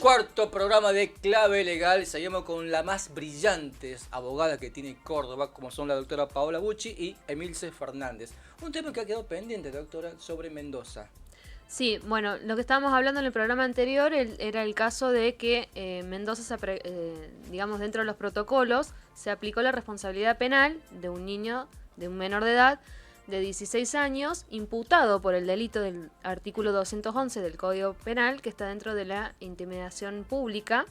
Cuarto programa de Clave Legal. Seguimos con la más brillantes abogada que tiene Córdoba, como son la doctora Paola Bucci y Emilce Fernández. Un tema que ha quedado pendiente, doctora, sobre Mendoza. Sí, bueno, lo que estábamos hablando en el programa anterior era el caso de que Mendoza, digamos, dentro de los protocolos, se aplicó la responsabilidad penal de un niño, de un menor de edad, de 16 años, imputado por el delito del artículo 211 del Código Penal, que está dentro de la intimidación pública,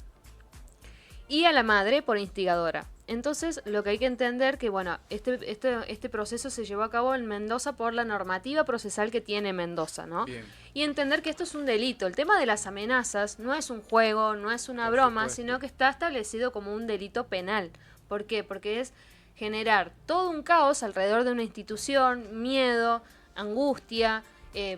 y a la madre por instigadora. Entonces, lo que hay que entender que, bueno, este proceso se llevó a cabo en Mendoza por la normativa procesal que tiene Mendoza, ¿no? Bien. Y entender que esto es un delito. El tema de las amenazas no es un juego, no es una Por broma, supuesto. sino que está establecido como un delito penal. ¿Por qué? Porque es generar todo un caos alrededor de una institución, miedo, angustia,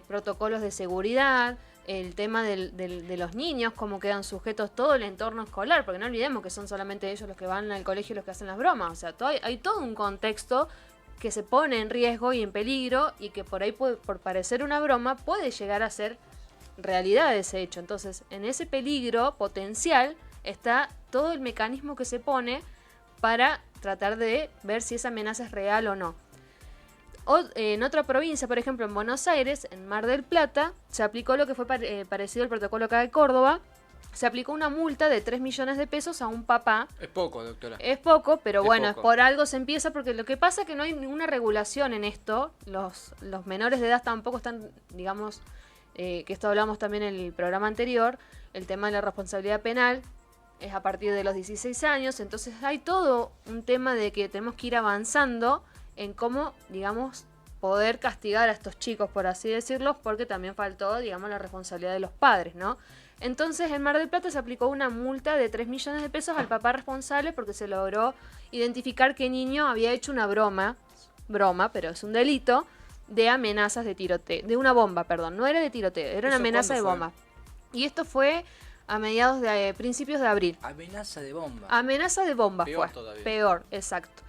protocolos de seguridad, el tema de los niños, cómo quedan sujetos todo el entorno escolar, porque no olvidemos que son solamente ellos los que van al colegio y los que hacen las bromas. O sea, hay todo un contexto que se pone en riesgo y en peligro y que por ahí, por parecer una broma, puede llegar a ser realidad ese hecho. Entonces, en ese peligro potencial está todo el mecanismo que se pone para tratar de ver si esa amenaza es real o no. En otra provincia, por ejemplo en Buenos Aires, en Mar del Plata, se aplicó lo que fue parecido al protocolo acá de Córdoba. Se aplicó una multa de 3 millones de pesos a un papá. Es poco, doctora. Es poco, pero bueno, poco. por algo se empieza, porque lo que pasa es que no hay ninguna regulación en esto. Los menores de edad tampoco están, digamos, que esto hablamos también en el programa anterior, el tema de la responsabilidad penal es a partir de los 16 años, entonces hay todo un tema de que tenemos que ir avanzando en cómo, digamos, poder castigar a estos chicos, por así decirlo, porque también faltó, digamos, la responsabilidad de los padres, ¿no? Entonces, en Mar del Plata se aplicó una multa de 3 millones de pesos al papá responsable porque se logró identificar que el niño había hecho una broma, pero es un delito, de amenazas de tiroteo, de una bomba, perdón, no era de tiroteo, era una amenaza de bomba. Y esto fue a mediados de principios de abril. Amenaza de bomba. Amenaza de bomba Peor fue. todavía. Peor, exacto.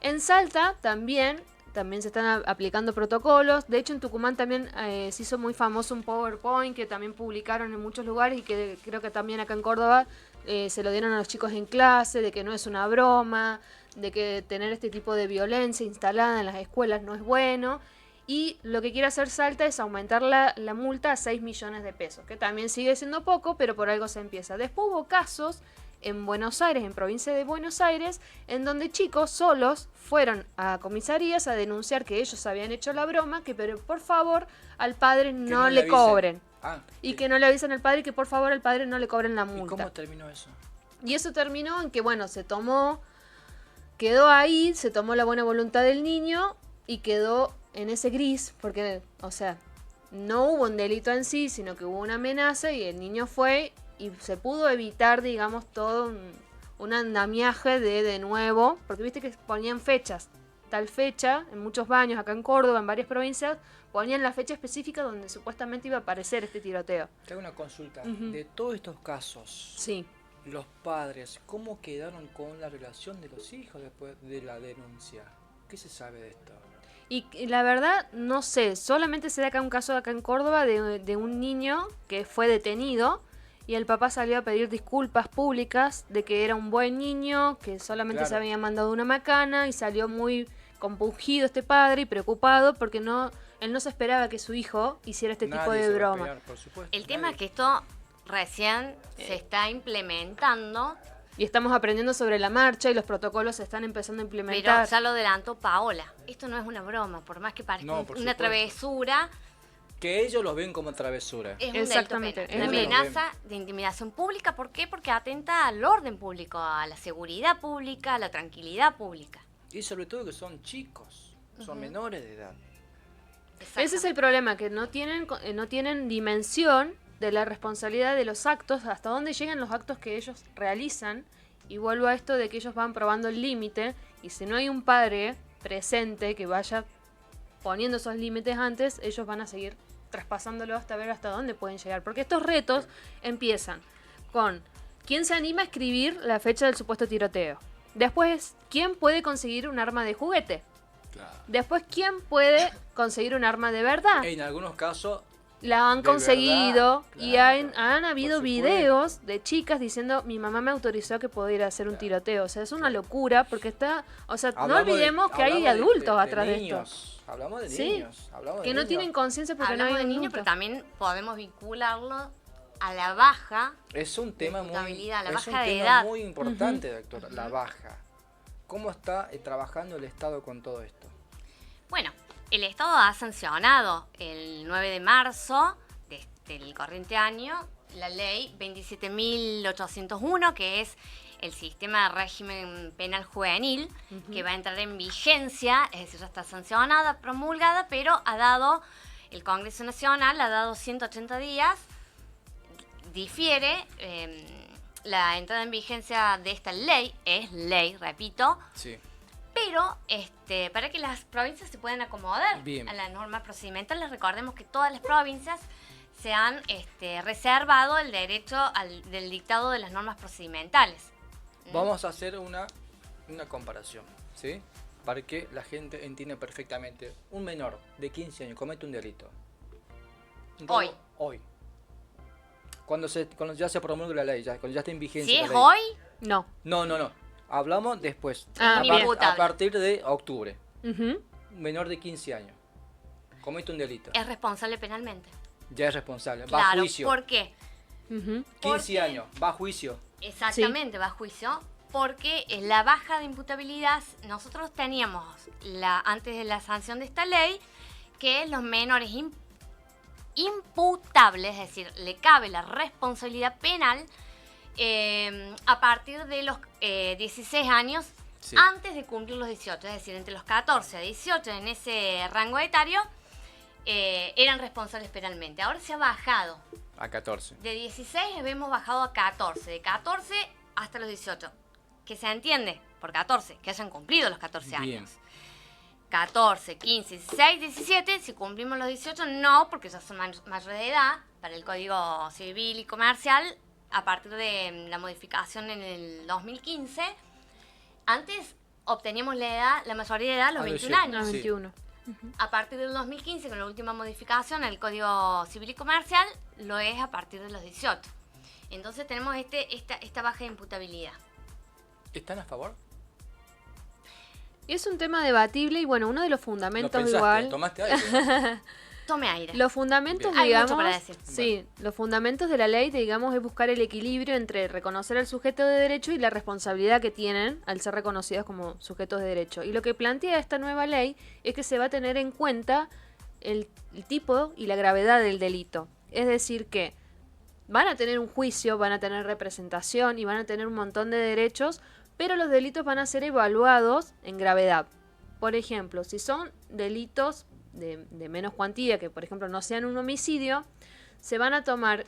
En Salta también se están aplicando protocolos. De hecho, en Tucumán también se hizo muy famoso un PowerPoint que también publicaron en muchos lugares y que creo que también acá en Córdoba se lo dieron a los chicos en clase, de que no es una broma, de que tener este tipo de violencia instalada en las escuelas no es bueno. Y lo que quiere hacer Salta es aumentar la multa a 6 millones de pesos, que también sigue siendo poco, pero por algo se empieza. Después hubo casos en Buenos Aires, en provincia de Buenos Aires, en donde chicos solos fueron a comisarías a denunciar que ellos habían hecho la broma, que pero por favor al padre no le cobren. Y sí. que no le avisen al padre y que por favor al padre no le cobren la multa. ¿Y cómo terminó eso? Y eso terminó en que, bueno, quedó ahí, se tomó la buena voluntad del niño y quedó en ese gris, porque, o sea, no hubo un delito en sí, sino que hubo una amenaza y el niño fue y se pudo evitar, digamos, todo un andamiaje de nuevo, porque viste que ponían fechas, tal fecha, en muchos baños, acá en Córdoba, en varias provincias, ponían la fecha específica donde supuestamente iba a aparecer este tiroteo. Te hago una consulta. Ujú. De todos estos casos, Sí. los padres, ¿cómo quedaron con la relación de los hijos después de la denuncia? ¿Qué se sabe de esto? Y la verdad, no sé, solamente se da acá un caso acá en Córdoba de un niño que fue detenido y el papá salió a pedir disculpas públicas de que era un buen niño, que solamente se había mandado una macana y salió muy compungido este padre y preocupado porque él no se esperaba que su hijo hiciera este tipo de broma. Pegar, por supuesto, El tema es que esto recién se está implementando. Y estamos aprendiendo sobre la marcha y los protocolos se están empezando a implementar. Pero ya lo adelantó Paola. Esto no es una broma, por más que parezca No, por una supuesto. travesura, Que ellos lo ven como travesura. es un delito Exactamente, penal. es Una un delito. amenaza de intimidación pública. ¿Por qué? Porque atenta al orden público, a la seguridad pública, a la tranquilidad pública. Y sobre todo que son chicos, son menores de edad. Ese es el problema, que no tienen dimensión de la responsabilidad de los actos, hasta dónde llegan los actos que ellos realizan. Y vuelvo a esto de que ellos van probando el límite, y si no hay un padre presente que vaya poniendo esos límites antes, ellos van a seguir traspasándolo hasta ver hasta dónde pueden llegar. Porque estos retos empiezan con quién se anima a escribir la fecha del supuesto tiroteo. Después, quién puede conseguir un arma de juguete. Claro. Después, quién puede conseguir un arma de verdad. En algunos casos la han De conseguido verdad, y claro, han habido por supuesto. videos de chicas diciendo mi mamá me autorizó que pueda ir a hacer un tiroteo. O sea, es una locura porque está, o sea, no Hablamos olvidemos que hay hablamos adultos atrás de esto. niños. Hablamos de Sí, niños. Hablamos de Que no niños. tienen conciencia porque Hablamos no hay de niños, adultos. pero también podemos vincularlo a la baja. Es un tema muy, Imputabilidad, la es un baja de tema edad. muy importante, doctora, la baja. ¿Cómo está trabajando el Estado con todo esto? Bueno, el Estado ha sancionado el 9 de marzo del corriente año la ley 27.801, que es el sistema de régimen penal juvenil, que va a entrar en vigencia, es decir, ya está sancionada, promulgada, pero el Congreso Nacional ha dado 180 días, difiere la entrada en vigencia de esta ley, es ley, repito, Sí. pero para que las provincias se puedan acomodar Bien. a las normas procedimentales, recordemos que todas las provincias se han reservado el derecho del dictado de las normas procedimentales. Vamos a hacer una comparación, ¿sí? Para que la gente entienda perfectamente. Un menor de 15 años comete un delito. Hoy. Hoy. Cuando ya se promulgue la ley, cuando ya esté en vigencia Si la es ley. hoy, No. No. Hablamos después. Ah, bien. A partir de octubre. Ujú. Un menor de 15 años comete un delito. es responsable penalmente. Ya es responsable. Va a Claro, juicio. ¿por qué? Ujú. 15 porque- años. Va a juicio. Exactamente, va a juicio, porque la baja de imputabilidad, nosotros teníamos antes de la sanción de esta ley, que los menores imputables, es decir, le cabe la responsabilidad penal a partir de los 16 años, Sí. antes de cumplir los 18, es decir, entre los 14 a 18 en ese rango etario, eran responsables penalmente. Ahora se ha bajado. A 14. De 16 hemos bajado a 14, de 14 hasta los 18. Que se entiende por 14, que hayan cumplido los 14 Bien. años. 14, 15, 16, 17, si cumplimos los 18, no, porque ya son mayores de edad para el Código Civil y Comercial, a partir de la modificación en el 2015. Antes obteníamos la mayoría de edad a los A los 21 18. años. No, Sí. 21. A partir del 2015, con la última modificación al Código Civil y Comercial, lo es a partir de los 18. Entonces tenemos esta baja de imputabilidad. ¿Están a favor? Es un tema debatible y bueno, uno de los ¿Lo fundamentos pensaste? igual. ¿Tomaste aire? Tome aire. Los fundamentos, Bien. Hay digamos, mucho para decir. sí, los fundamentos de la ley, digamos, es buscar el equilibrio entre reconocer al sujeto de derecho y la responsabilidad que tienen al ser reconocidos como sujetos de derecho. Y lo que plantea esta nueva ley es que se va a tener en cuenta el tipo y la gravedad del delito. Es decir, que van a tener un juicio, van a tener representación y van a tener un montón de derechos, pero los delitos van a ser evaluados en gravedad. Por ejemplo, si son delitos de menos cuantía, que por ejemplo no sean un homicidio, se van a tomar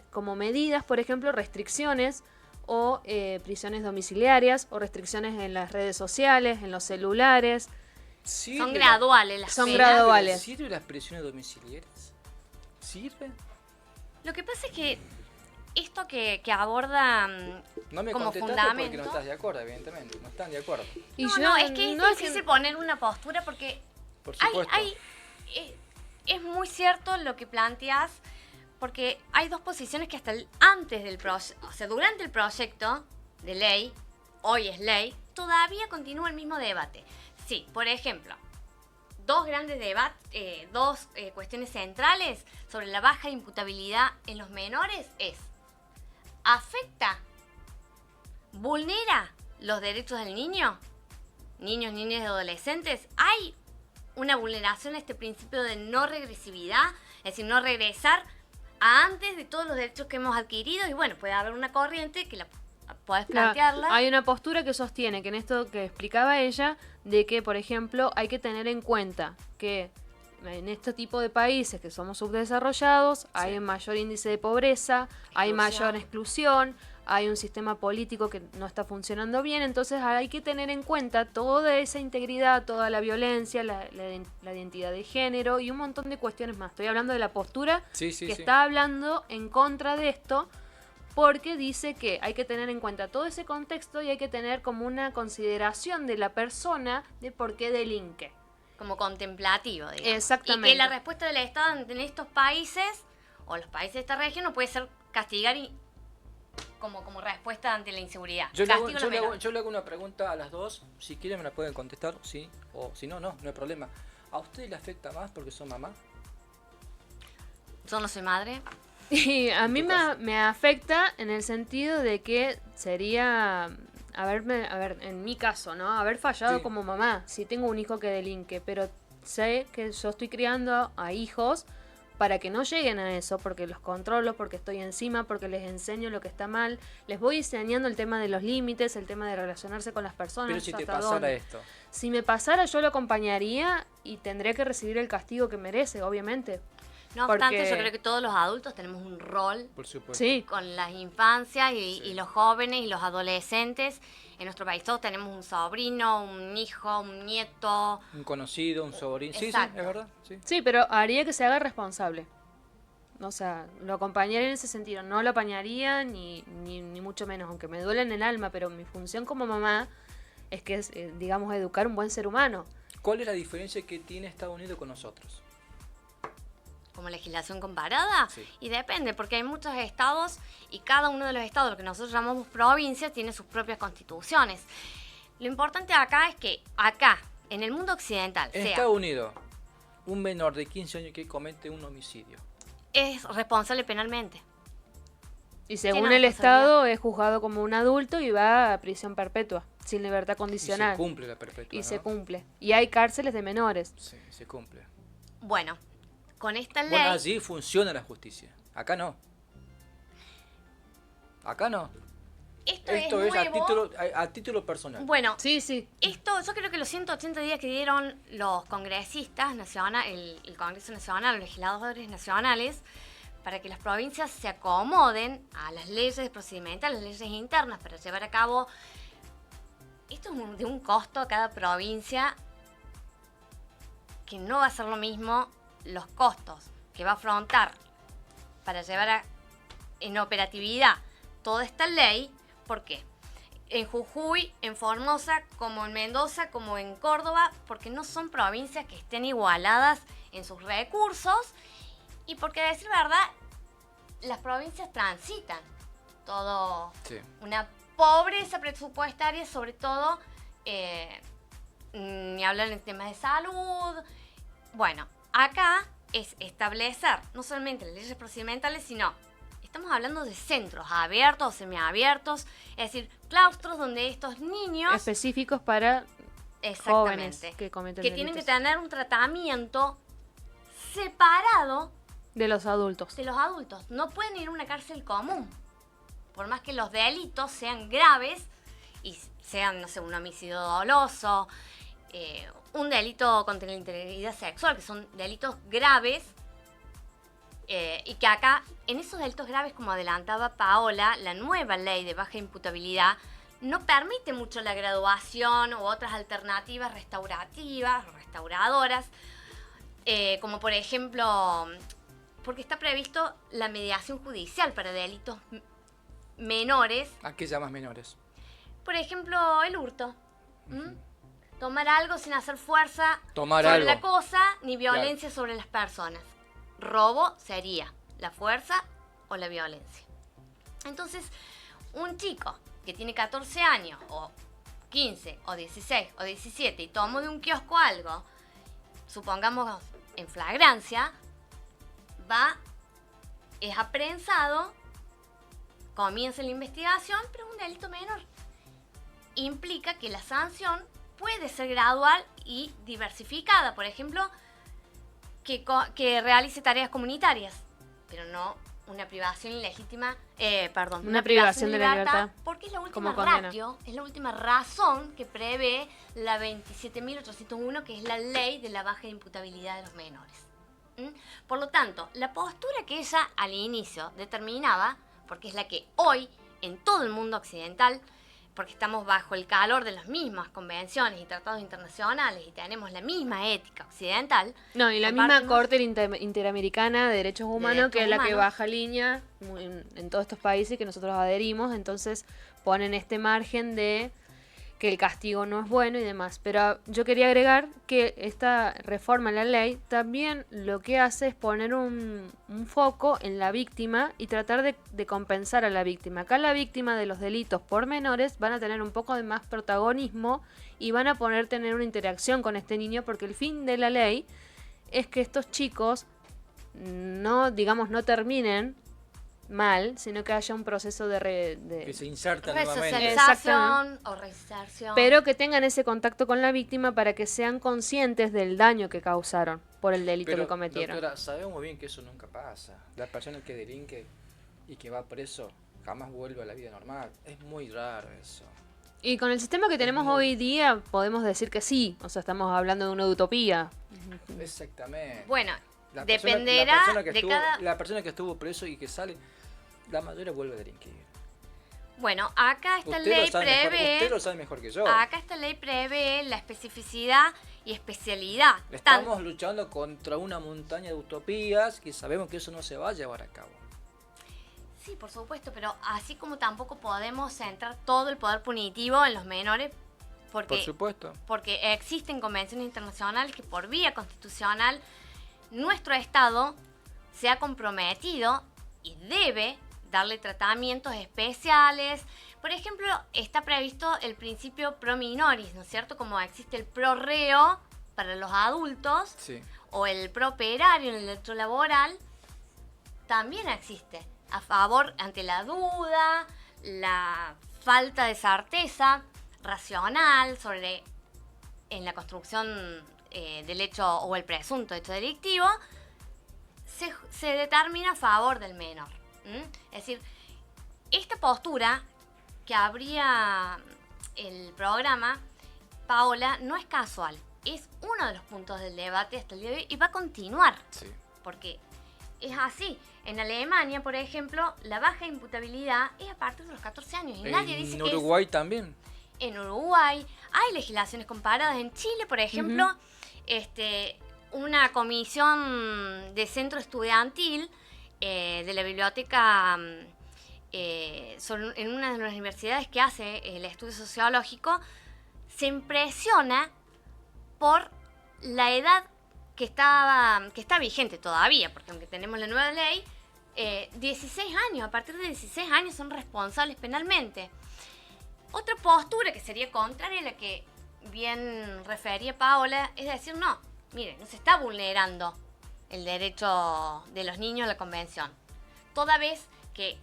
como medidas, por ejemplo, restricciones o prisiones domiciliarias o restricciones en las redes sociales, en los celulares. Son graduales las Son penas. graduales. ¿Sirve las prisiones domiciliarias? ¿Sirve? Lo que pasa es que esto que aborda No me como contestaste fundamento... porque no estás de acuerdo, evidentemente. No están de acuerdo. Y no, yo no, es que es no es difícil poner una postura porque Por supuesto. es muy cierto lo que planteas, porque hay dos posiciones que hasta antes del proyecto, o sea, durante el proyecto de ley, hoy es ley, todavía continúa el mismo debate. Sí, por ejemplo, dos grandes debates, dos cuestiones centrales sobre la baja imputabilidad en los menores es: ¿afecta, vulnera los derechos del niño? Niños, niñas y adolescentes, ¿hay una vulneración a este principio de no regresividad? Es decir, no regresar a antes de todos los derechos que hemos adquirido. Y bueno, puede haber una corriente que la podés Claro, plantearla. hay una postura que sostiene que en esto que explicaba ella, de que, por ejemplo, hay que tener en cuenta que en este tipo de países que somos subdesarrollados, hay un mayor índice de pobreza, hay mayor exclusión, hay un sistema político que no está funcionando bien, entonces hay que tener en cuenta toda esa integridad, toda la violencia, la identidad de género y un montón de cuestiones más. Estoy hablando de la postura Sí, sí, que sí. está hablando en contra de esto, porque dice que hay que tener en cuenta todo ese contexto y hay que tener como una consideración de la persona de por qué delinque. como contemplativo, digamos. Exactamente. Y que la respuesta del Estado en estos países, o los países de esta región, no puede ser castigar como respuesta ante la inseguridad. Yo Castigo a los le menores. hago una pregunta a las dos. Si quieren me la pueden contestar, sí. O si no, no hay problema. ¿A ustedes les afecta más porque son mamá? Yo no soy madre. Y a mí tu caso? me afecta en el sentido de que sería en mi caso, ¿no? Haber fallado Sí. como mamá, si tengo un hijo que delinque, pero sé que yo estoy criando a hijos para que no lleguen a eso, porque los controlo, porque estoy encima, porque les enseño lo que está mal, les voy enseñando el tema de los límites, el tema de relacionarse con las personas. Pero si te hasta pasara dónde. esto. Si me pasara, yo lo acompañaría y tendría que recibir el castigo que merece, obviamente. No obstante, Porque- yo creo que todos los adultos tenemos un rol Por supuesto. Sí, con las infancias Sí. y los jóvenes y los adolescentes. En nuestro país todos tenemos un sobrino, un hijo, un nieto. Un conocido, un sobrino. Sí, sí, Exacto. es verdad. Sí. sí, pero haría que se haga responsable. O sea, lo acompañaría en ese sentido. No lo apañaría ni mucho menos, aunque me duele en el alma, pero mi función como mamá es que es, digamos, educar un buen ser humano. ¿Cuál es la diferencia que tiene Estados Unidos con nosotros? Como legislación comparada, Sí. y depende, porque hay muchos estados y cada uno de los estados, lo que nosotros llamamos provincias, tiene sus propias constituciones. Lo importante acá es que acá, en el mundo occidental, En sea, Estados Unidos, un menor de 15 años que comete un homicidio. es responsable penalmente. Y según Tiene el responsabilidad. Estado es juzgado como un adulto y va a prisión perpetua, sin libertad Y condicional. se cumple la perpetua. Y ¿no? se cumple. Y hay cárceles de menores. Sí, se cumple. Bueno, con esta ley... Bueno, allí funciona la justicia. Acá no. Acá no. esto Esto es es nuevo. a título personal. Bueno, Sí, sí. esto, yo creo que los 180 días que dieron los congresistas nacionales, el Congreso Nacional, los legisladores nacionales, para que las provincias se acomoden a las leyes procedimentales, las leyes internas, para llevar a cabo. Esto es de un costo a cada provincia que no va a ser lo mismo los costos que va a afrontar para llevar en operatividad toda esta ley. ¿Por qué? En Jujuy, en Formosa, como en Mendoza, como en Córdoba, porque no son provincias que estén igualadas en sus recursos y porque, a decir verdad, las provincias transitan todo Sí. una pobreza presupuestaria, sobre todo, ni hablar en temas de salud. Bueno, acá es establecer no solamente las leyes procedimentales, sino estamos hablando de centros abiertos o semiabiertos, es decir, claustros donde estos niños Específicos para jóvenes exactamente que cometen que tienen que delitos. tener un tratamiento separado De los adultos. de los adultos. No pueden ir a una cárcel común. Por más que los delitos sean graves y sean, no sé, un homicidio doloso, un delito contra la integridad sexual, que son delitos graves, y que acá, en esos delitos graves, como adelantaba Paola, la nueva ley de baja imputabilidad no permite mucho la graduación u otras alternativas restaurativas, restauradoras, como por ejemplo, porque está previsto la mediación judicial para delitos menores, ¿A qué llamas menores? por ejemplo, el hurto. ¿Mm? Tomar algo sin hacer fuerza Tomar sobre algo. la cosa ni violencia sobre las personas. Robo sería la fuerza o la violencia. Entonces, un chico que tiene 14 años o 15 o 16 o 17 y tomó de un kiosco algo, supongamos en flagrancia, es aprensado, comienza la investigación, pero es un delito menor. Implica que la sanción puede ser gradual y diversificada. Por ejemplo, que realice tareas comunitarias, pero no una privación ilegítima, Una privación de la libertad, porque es la última como condena. ratio, es la última razón que prevé la 27.801, que es la ley de la baja imputabilidad de los menores. ¿Mm? Por lo tanto, la postura que ella al inicio determinaba, porque es la que hoy en todo el mundo occidental, porque estamos bajo el calor de las mismas convenciones y tratados internacionales y tenemos la misma ética occidental. No, y la misma compartimos- Corte Interamericana de Derechos Humanos, Derechos que es la que Humanos. baja línea en todos estos países que nosotros adherimos, entonces ponen este margen de que el castigo no es bueno y demás. Pero yo quería agregar que esta reforma en la ley también lo que hace es poner un foco en la víctima y tratar de compensar a la víctima. Acá la víctima de los delitos por menores van a tener un poco de más protagonismo y van a poder tener una interacción con este niño, porque el fin de la ley es que estos chicos no terminen mal, sino que haya un proceso que se inserta nuevamente. Resocialización o reinserción. pero que tengan ese contacto con la víctima para que sean conscientes del daño que causaron por el delito Pero, que cometieron. doctora, sabemos bien que eso nunca pasa. La persona que delinque y que va preso jamás vuelve a la vida normal. Es muy raro eso. Y con el sistema que tenemos hoy día podemos decir que sí, o sea, estamos hablando de una utopía. Exactamente. Bueno, La dependerá la persona que estuvo preso y que sale, la mayoría vuelve a delinquir. Bueno, acá esta ley usted lo sabe mejor que yo. Acá esta ley prevé la especificidad y especialidad. Estamos luchando contra una montaña de utopías que sabemos que eso no se va a llevar a cabo. Sí, por supuesto, pero así como tampoco podemos centrar todo el poder punitivo en los menores, Por supuesto. porque existen convenciones internacionales que por vía constitucional nuestro Estado se ha comprometido y debe darle tratamientos especiales. Por ejemplo, está previsto el principio pro minoris, ¿no es cierto? Como existe el pro reo para los adultos, Sí. o el pro operario en el derecho laboral, también existe. A favor ante la duda, la falta de certeza racional en la construcción del hecho o el presunto hecho delictivo, se determina a favor del menor. Es decir, esta postura que habría el programa, Paola, no es casual. Es uno de los puntos del debate hasta el día de hoy y va a continuar. Sí. Porque es así. En Alemania, por ejemplo, la baja imputabilidad es a partir de los 14 años. Y nadie dice En Uruguay también. En Uruguay hay legislaciones comparadas. En Chile, por ejemplo, una comisión de centro estudiantil de la biblioteca en una de las universidades que hace el estudio sociológico, se impresiona por la edad que está vigente todavía, porque aunque tenemos la nueva ley, 16 años, a partir de 16 años son responsables penalmente. Otra postura que sería contraria a la que bien refería Paola es decir, no, mire, no se está vulnerando el derecho de los niños a la convención, toda vez que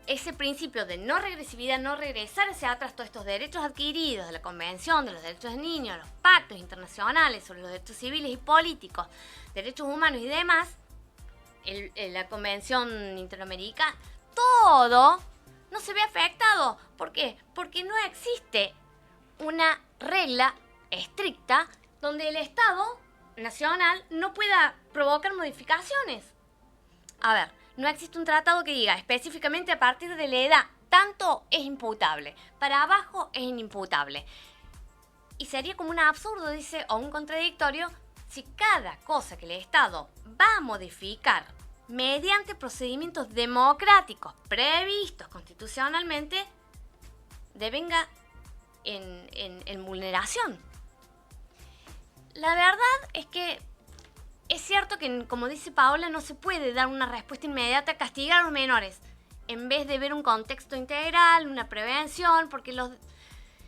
ese principio de no regresividad, no regresar hacia atrás todos estos derechos adquiridos de la Convención, de los derechos del niño, los pactos internacionales sobre los derechos civiles y políticos, derechos humanos y demás, la Convención Interamericana, todo no se ve afectado. ¿Por qué? Porque no existe una regla estricta donde el Estado nacional no pueda provocar modificaciones. A ver, no existe un tratado que diga específicamente a partir de la edad tanto es imputable, para abajo es inimputable. Y sería como un absurdo, dice, o un contradictorio, si cada cosa que el Estado va a modificar mediante procedimientos democráticos previstos constitucionalmente, devenga en vulneración. La verdad es que es cierto que, como dice Paola, no se puede dar una respuesta inmediata a castigar a los menores, en vez de ver un contexto integral, una prevención, porque los...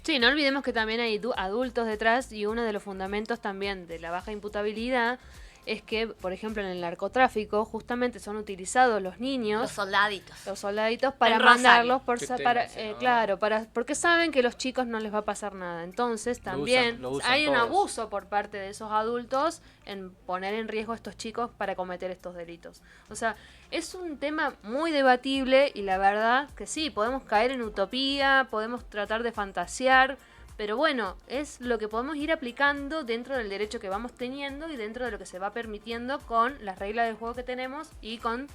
Sí, no olvidemos que también hay adultos detrás, y uno de los fundamentos también de la baja imputabilidad es que, por ejemplo, en el narcotráfico justamente son utilizados los niños, Los soldaditos para En mandarlos porque saben que los chicos no les va a pasar nada. Entonces también lo usan hay un todos. abuso por parte de esos adultos en poner en riesgo a estos chicos para cometer estos delitos. O sea, es un tema muy debatible y la verdad que sí, podemos caer en utopía, podemos tratar de fantasear, pero bueno, es lo que podemos ir aplicando dentro del derecho que vamos teniendo y dentro de lo que se va permitiendo con las reglas del juego que tenemos y con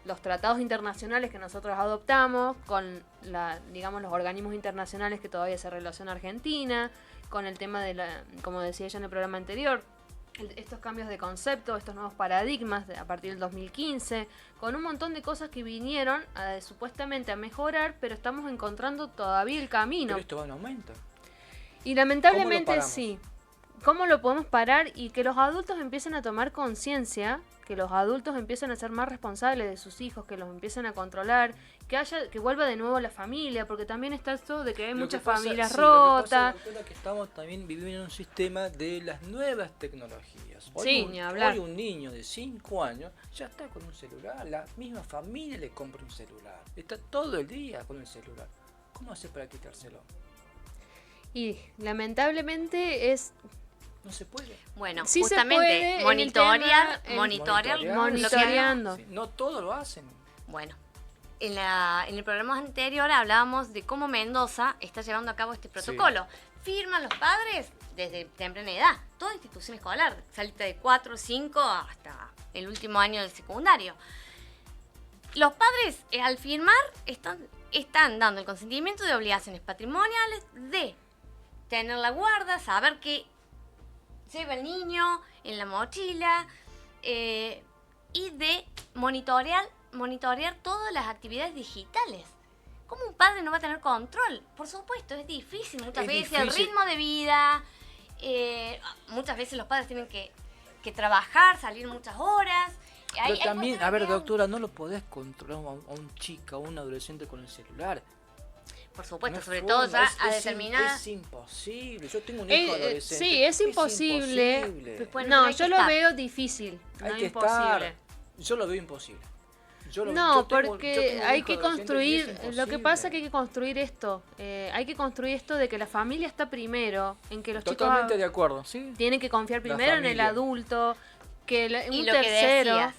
los tratados internacionales que nosotros adoptamos, con los organismos internacionales que todavía se relaciona a Argentina, con el tema como decía ella en el programa anterior, estos cambios de concepto, estos nuevos paradigmas a partir del 2015, con un montón de cosas que vinieron supuestamente a mejorar, pero estamos encontrando todavía el camino. Pero esto va en aumento. Y lamentablemente ¿Cómo lo paramos? sí. ¿Cómo lo podemos parar? Y que los adultos empiecen a tomar conciencia, que los adultos empiecen a ser más responsables de sus hijos, que los empiecen a controlar, que vuelva de nuevo la familia, porque también está esto de que hay muchas familias Lo que pasa, rotas. doctora, que estamos también viviendo en un sistema de las nuevas tecnologías. Sí, ni hablar. Hoy un niño de 5 años ya está con un celular, la misma familia le compra un celular. Está todo el día con el celular. ¿Cómo hace para quitárselo? Y lamentablemente No se puede. Bueno, Sí se justamente puede en el monitorear, tema, monitorear, monitoreando. Sí, no todos lo hacen. Bueno, en el programa anterior hablábamos de cómo Mendoza está llevando a cabo este protocolo. Firman los padres desde temprana edad, toda institución escolar, salita de 4, 5 hasta el último año del secundario. Los padres al firmar están dando el consentimiento de obligaciones patrimoniales de tener la guarda, saber que lleva el niño en la mochila y de monitorear todas las actividades digitales. ¿Cómo un padre no va a tener control? Por supuesto, es difícil muchas veces. El ritmo de vida, muchas veces los padres tienen que trabajar, salir muchas horas. Pero también, a ver, doctora, no lo podés controlar a un chico, a un adolescente con el celular. Por supuesto, No sobre forma, todo ya es a determinadas... Es imposible. Yo tengo un hijo adolescente. Sí, es imposible. imposible. Bueno, No, pero hay yo que lo estar. veo difícil, no Hay que imposible. estar. Yo lo veo imposible. Yo No, tengo porque un hay hijo que adolescente y construir, es lo que imposible. pasa es que hay que construir esto, hay que construir esto de que la familia está primero, en que los Totalmente chicos de acuerdo, ¿sí? tienen que confiar La primero en el familia. adulto, que Y un lo que tercero... decías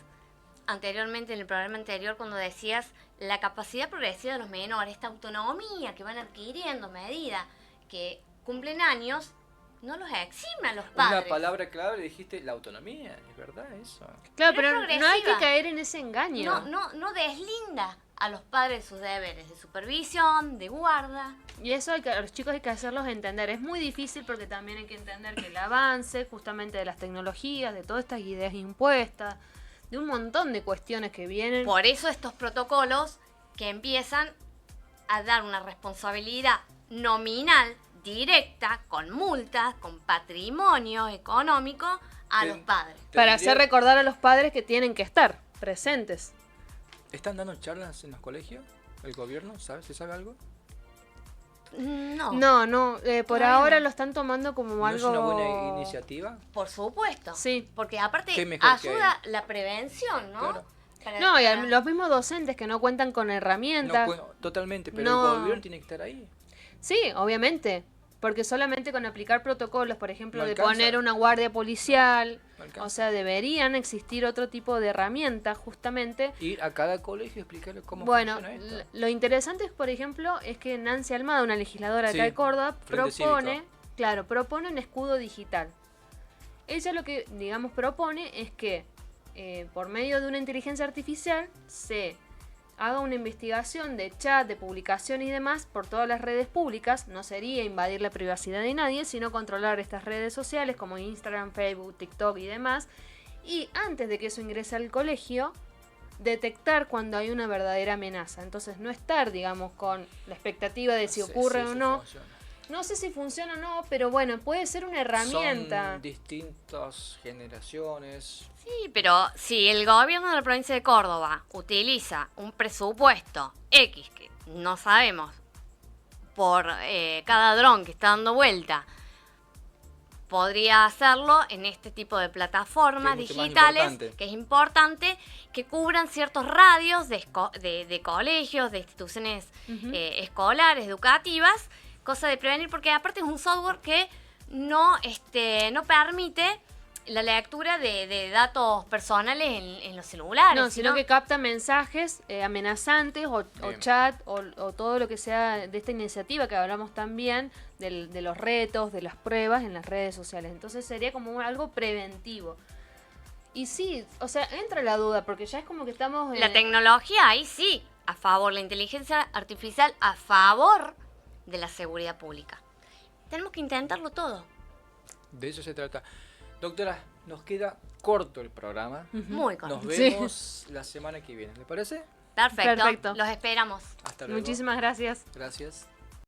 anteriormente, en el programa anterior, cuando decías la capacidad progresiva de los menores, esta autonomía que van adquiriendo a medida que cumplen años, no los exime a los padres. Una palabra clave dijiste, la autonomía, ¿es verdad eso? Claro, Pero es pero no hay que progresiva. caer en ese engaño. No deslinda a los padres de sus deberes de supervisión, de guarda. Y eso a los chicos hay que hacerlos entender. Es muy difícil porque también hay que entender que el avance justamente de las tecnologías, de todas estas ideas impuestas, de un montón de cuestiones que vienen. Por eso estos protocolos que empiezan a dar una responsabilidad nominal, directa, con multas, con patrimonio económico a los padres. Para hacer recordar a los padres que tienen que estar presentes. ¿Están dando charlas en los colegios? ¿El gobierno? ¿Se sabe algo? No, No, por Todavía ahora no. lo están tomando como ¿No algo... es una buena iniciativa? por supuesto. Sí. Porque aparte Qué mejor que ayuda la prevención, ¿no? Claro. No, y los mismos docentes que no cuentan con herramientas. No, totalmente, pero No. el gobierno tiene que estar ahí. Sí, obviamente. Porque solamente con aplicar protocolos, por ejemplo, No de alcanza. poner una guardia policial, No alcanza. o sea, deberían existir otro tipo de herramientas, justamente. Ir a cada colegio y explicarles cómo Bueno, funciona esto. lo interesante, por ejemplo, es que Nancy Almada, una legisladora Sí, acá de Córdoba, Frente propone un escudo digital. Ella lo que, digamos, propone es que por medio de una inteligencia artificial se haga una investigación de chat, de publicación y demás por todas las redes públicas. No sería invadir la privacidad de nadie, sino controlar estas redes sociales como Instagram, Facebook, TikTok y demás. Y antes de que eso ingrese al colegio, detectar cuando hay una verdadera amenaza. Entonces no estar, digamos, con la expectativa de si No sé ocurre si o eso no. funciona. No sé si funciona o no, pero bueno, puede ser una herramienta. Son distintas generaciones. Sí, pero si el gobierno de la provincia de Córdoba utiliza un presupuesto X, que no sabemos, por cada dron que está dando vuelta, podría hacerlo en este tipo de plataformas Que es mucho más digitales, importante. que es importante, que cubran ciertos radios de colegios, de instituciones Ujú. escolares, educativas, cosa de prevenir, porque aparte es un software que no permite la lectura de datos personales en los celulares. No, sino que capta mensajes amenazantes o Bien. chat o todo lo que sea de esta iniciativa que hablamos también de los retos, de las pruebas en las redes sociales. Entonces sería como algo preventivo. Y sí, o sea, entra la duda porque ya es como que estamos... La tecnología ahí sí, a favor, la inteligencia artificial a favor de la seguridad pública. Tenemos que intentarlo todo. De eso se trata. Doctora, nos queda corto el programa. Muy corto. Nos vemos la semana que viene. ¿Le parece? Perfecto. Perfecto. Los esperamos. Hasta luego. Muchísimas gracias. Gracias.